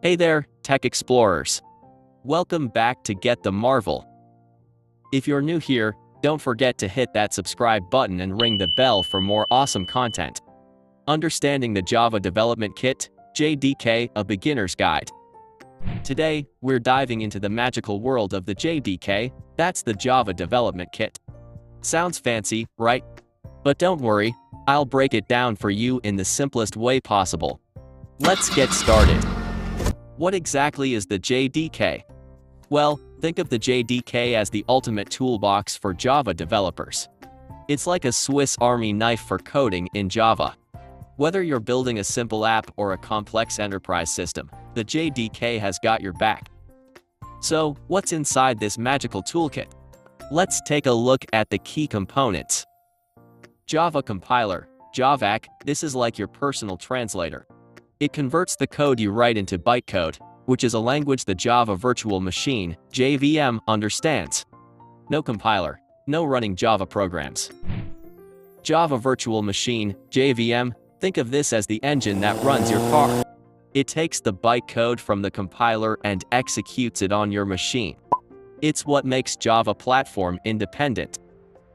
Hey there, tech explorers. Welcome back to Get the Marvel. If you're new here, don't forget to hit that subscribe button and ring the bell for more awesome content. Understanding the Java Development Kit, JDK, a beginner's guide. Today, we're diving into the magical world of the JDK, that's the Java Development Kit. Sounds fancy, right? But don't worry, I'll break it down for you in the simplest way possible. Let's get started. What exactly is the JDK? Well, think of the JDK as the ultimate toolbox for Java developers. It's like a Swiss Army knife for coding in Java. Whether you're building a simple app or a complex enterprise system, the JDK has got your back. So, what's inside this magical toolkit? Let's take a look at the key components. Java Compiler, JAVAC, this is like your personal translator. It converts the code you write into bytecode, which is a language the Java Virtual Machine, JVM, understands. No compiler, no running Java programs. Java Virtual Machine, JVM, think of this as the engine that runs your car. It takes the bytecode from the compiler and executes it on your machine. It's what makes Java platform independent.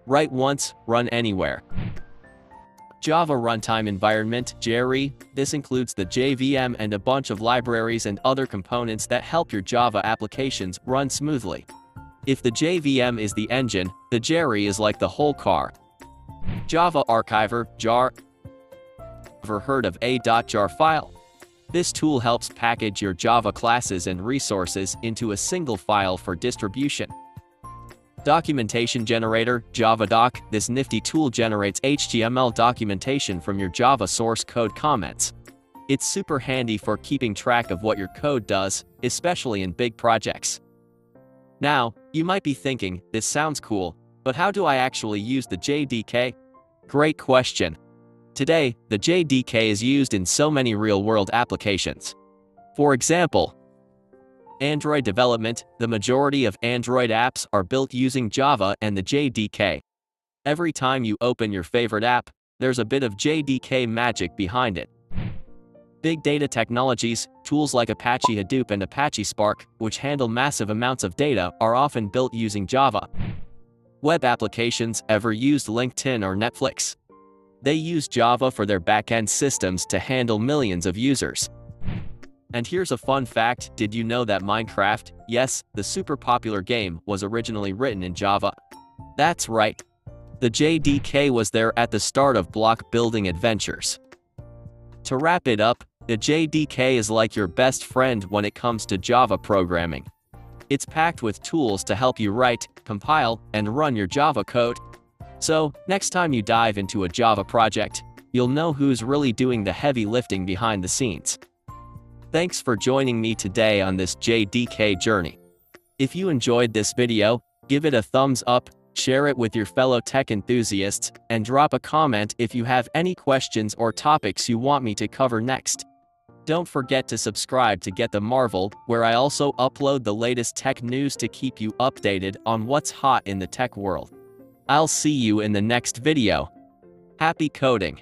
Write once, run anywhere. Java Runtime Environment, JRE, this includes the JVM and a bunch of libraries and other components that help your Java applications run smoothly. If the JVM is the engine, the JRE is like the whole car. Java Archiver, JAR. Ever heard of a.jar file? This tool helps package your Java classes and resources into a single file for distribution. Documentation Generator, JavaDoc, this nifty tool generates HTML documentation from your Java source code comments. It's super handy for keeping track of what your code does, especially in big projects. Now, you might be thinking, this sounds cool, but how do I actually use the JDK? Great question. Today, the JDK is used in so many real-world applications. For example, Android development, the majority of Android apps are built using Java and the JDK. Every time you open your favorite app, there's a bit of JDK magic behind it. Big data technologies, tools like Apache Hadoop and Apache Spark, which handle massive amounts of data, are often built using Java. Web applications, ever used LinkedIn or Netflix? They use Java for their backend systems to handle millions of users. And here's a fun fact, did you know that Minecraft, yes, the super popular game, was originally written in Java? That's right. The JDK was there at the start of block building adventures. To wrap it up, the JDK is like your best friend when it comes to Java programming. It's packed with tools to help you write, compile, and run your Java code. So, next time you dive into a Java project, you'll know who's really doing the heavy lifting behind the scenes. Thanks for joining me today on this JDK journey. If you enjoyed this video, give it a thumbs up, share it with your fellow tech enthusiasts, and drop a comment if you have any questions or topics you want me to cover next. Don't forget to subscribe to Get the Marvel, where I also upload the latest tech news to keep you updated on what's hot in the tech world. I'll see you in the next video. Happy coding!